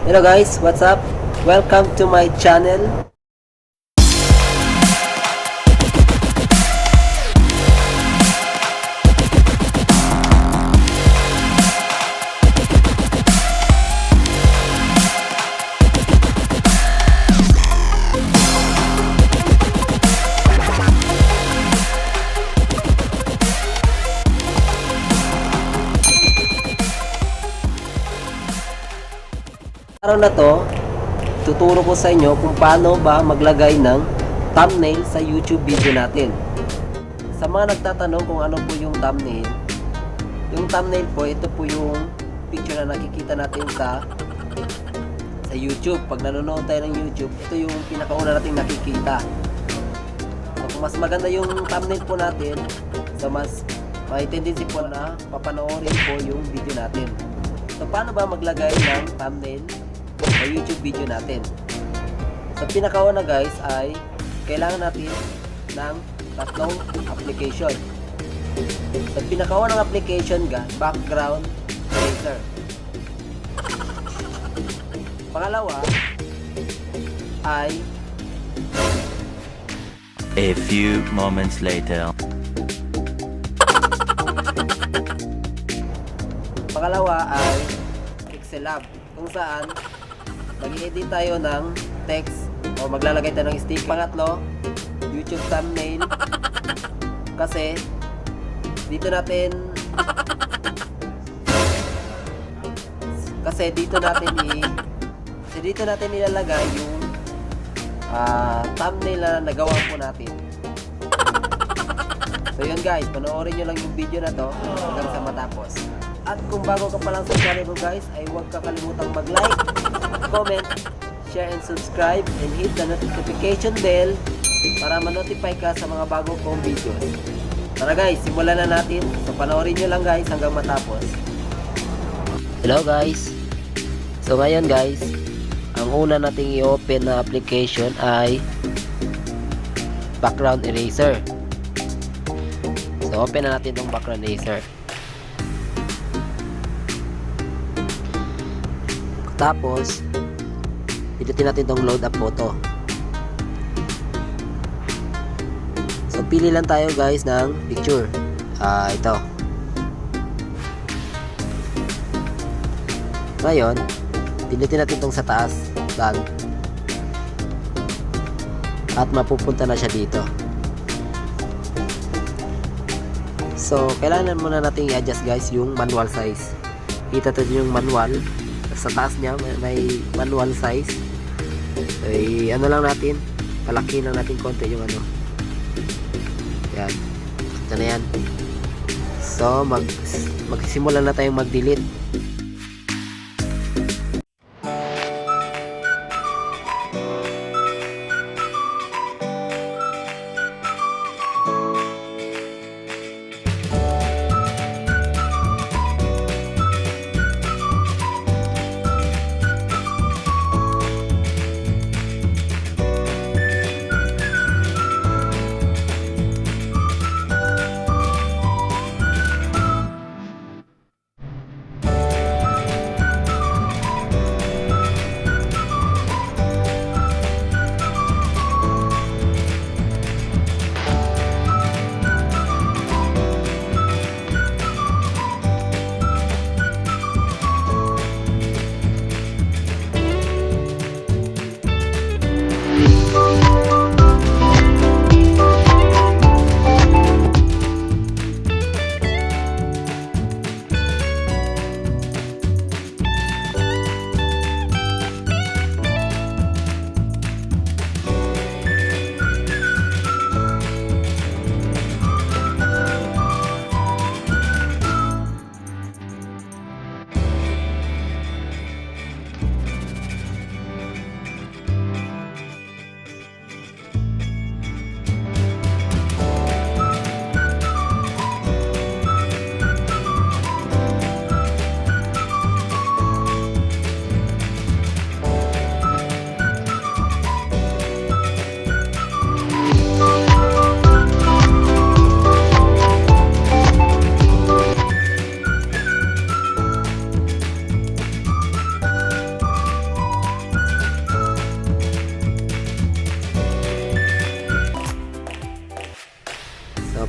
Hello guys, what's up? Welcome to my channel. Araw na to, tuturo ko sa inyo kung paano ba maglagay ng thumbnail sa YouTube video natin. Sa mga nagtatanong kung ano po yung thumbnail po, ito po yung picture na nakikita natin sa YouTube. Pag nanonood tayo ng YouTube, ito yung pinakauna nating nakikita. So, kung mas maganda yung thumbnail po natin, so mas may tendency po na papanoorin po yung video natin. So, paano ba maglagay ng thumbnail sa YouTube video natin? So, pinakauna guys ay kailangan natin ng tatlong application. So, pinakaunang application background eraser. Pangalawa ay a few moments later. Pangalawa ay Pixelab, kung saan mag-edit tayo ng text o maglalagay tayo ng stick. Pangatlo, YouTube thumbnail, kasi dito natin ilalagay yung thumbnail na nagawa po natin. So yun guys, panoorin nyo lang yung video na to hanggang sa matapos. At kung bago ka pa lang sa channel ko guys, ay huwag kakalimutang mag-like, comment, share and subscribe, and hit the notification bell para ma-notify ka sa mga bago kong videos. Tara guys, simulan na natin. So panoorin nyo lang guys hanggang matapos. Hello guys. So ngayon guys, ang una nating i-open na application ay background eraser. So open na natin itong background eraser. Tapos pindutin natin itong load up photo. So pili lang tayo guys ng picture. Ito. Ngayon, pindutin natin itong sa taas, done. At mapupunta na siya dito. So kailangan muna natin i-adjust guys yung manual size. Kita natin yung manual. Sa taas niya may manual size. So, ano lang natin, palaki lang natin konti yung ano. Yan. Ito na yan. So magsimula na tayong mag-delete.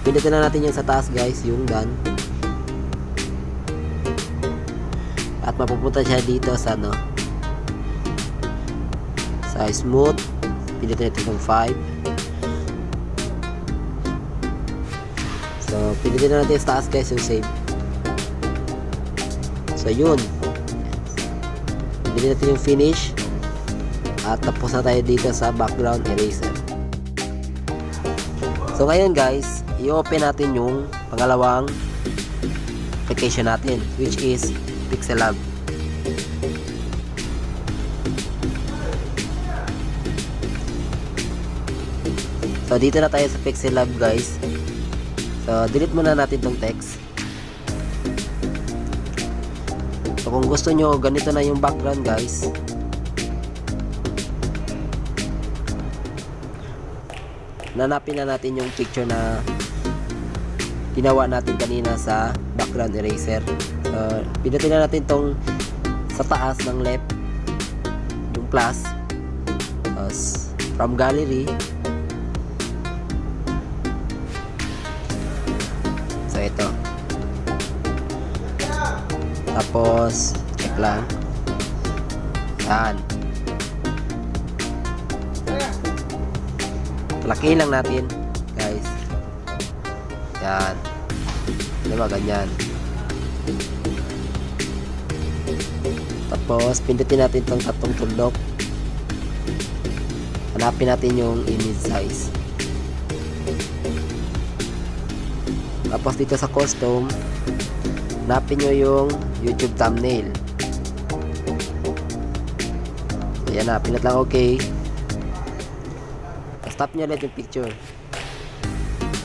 pindutin na natin yung sa taas guys, yung done. At mapupunta siya dito sa ano, sa smooth. Pindutin natin yung 5. So pindutin na natin sa taas guys yung save. So yun, pindutin natin yung finish. At tapos na tayo dito sa background eraser. So ngayon guys, i-open natin yung pangalawang application natin, which is Pixellab. So dito na tayo sa Pixellab guys. So delete muna natin tong text. So kung gusto nyo ganito na yung background guys, nanapin na natin yung picture na ginawa natin kanina sa background eraser. So, pinutin na natin tong sa taas ng left, yung plus. Tapos, from gallery. So, ito. Tapos, check lang. Yan. Lakihin lang natin guys. Yan. Diba ganyan. Tapos pindutin natin itong tatlong tuldok. Hanapin natin yung image size. Tapos dito sa custom, hanapin nyo yung YouTube thumbnail. So yan na, pinat lang okay. Stop nyo ulit yung picture.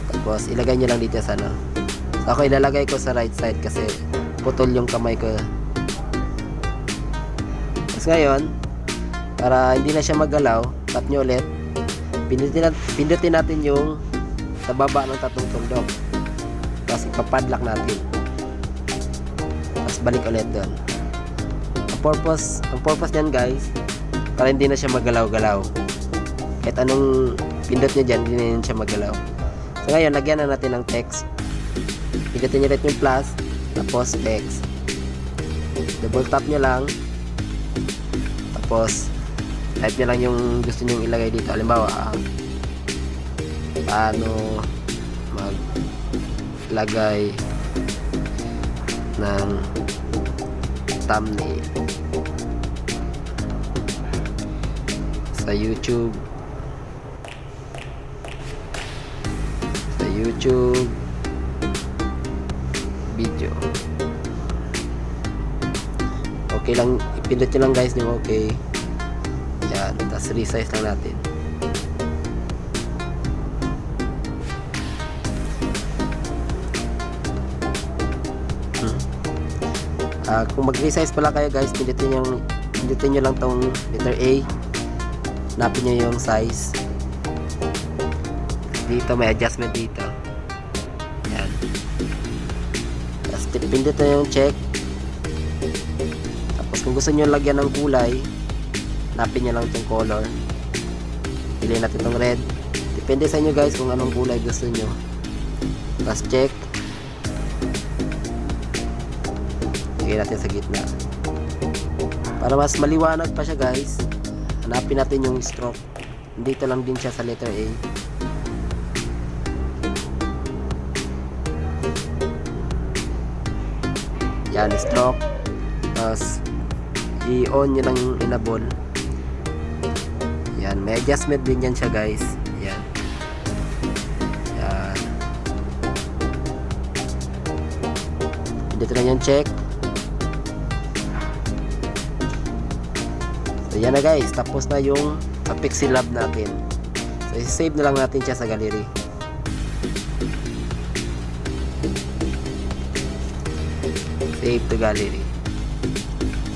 Tapos ilagay nyo lang dito sa ano. So ako ilalagay ko sa right side kasi putol yung kamay ko. Tapos ngayon, para hindi na siya magalaw, tap nyo ulit. Pindutin natin yung sa baba ng tatlong tuldok. Tapos ipapadlock natin. Tapos balik ulit doon. Ang purpose niyan guys, para hindi na siya magalaw-galaw. Kahit anong pindot nyo dyan, hindi na yun siya magalaw. So ngayon, lagyan na natin ng text. Pindutin nyo ulit yung plus, tapos text. Double tap nyo lang. Tapos, type nyo lang yung gusto nyo ilagay dito. Halimbawa, paano maglagay ng thumbnail sa YouTube video. Okay lang, ipindot nyo lang guys yung okay. Yan, tapos resize lang natin. Kung mag-resize pala kayo guys, pindutin nyo lang tong letter A. Hanapin nyo yung size. Dito may adjustment dito. Yan. Tapos pindot na yung check. Tapos kung gusto nyo lagyan ng kulay, hanapin nyo lang itong color. Piliin natin itong red. Depende sa inyo guys kung anong kulay gusto nyo. Tapos check. Lagyan natin sa gitna. Para mas maliwanag pa siya guys, hanapin natin yung stroke. Dito lang din siya sa letter A. Yan, stroke. Tapos i-on nyo lang yung enable. Yan, may adjustment din yan siya guys. Yan. Yan. Dito lang yung check. So yan na guys, tapos na yung Pixellab natin. So i-save na lang natin siya sa gallery. Save to gallery.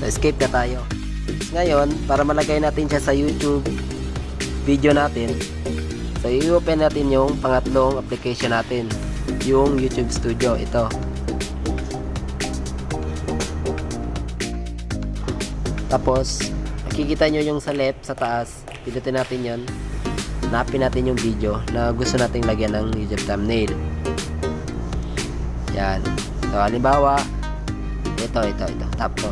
So escape na tayo. Ngayon, para malagay natin siya sa YouTube video natin, so i-open natin yung pangatlong application natin, yung YouTube Studio. Ito. Tapos makikita nyo yung sa left, sa taas, pindutin natin yan. hanapin natin yung video na gusto nating lagyan ng YouTube thumbnail. Yan. So, halimbawa, ito. Tap ko.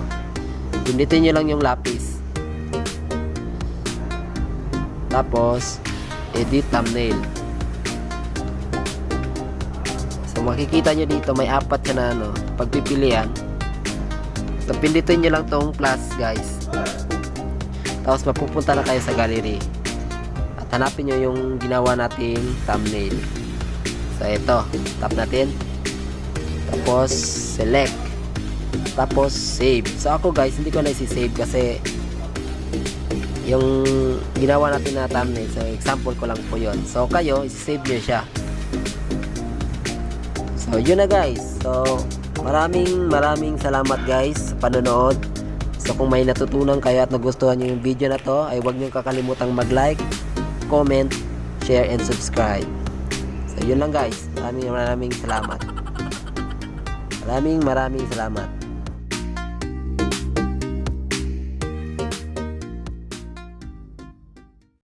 Pindutin nyo lang yung lapis. Tapos, edit thumbnail. So, makikita nyo dito, may 4 siya na pagpipilian. So, pindutin nyo lang tong plus, guys. Tapos, mapupunta na kayo sa gallery. At hanapin nyo yung ginawa nating thumbnail. So, ito. Tap natin. Tapos, select. Tapos, save. So, ako guys, hindi ko na isi-save kasi yung ginawa natin na thumbnail. So, example ko lang po yun. So, kayo, isi-save nyo siya. So, yun na guys. So, maraming salamat guys sa panonood. So, kung may natutunan kayo at nagustuhan nyo yung video na to, ay huwag nyo kakalimutang mag-like, comment, share, and subscribe. So, yun lang guys. Maraming salamat. Maraming salamat.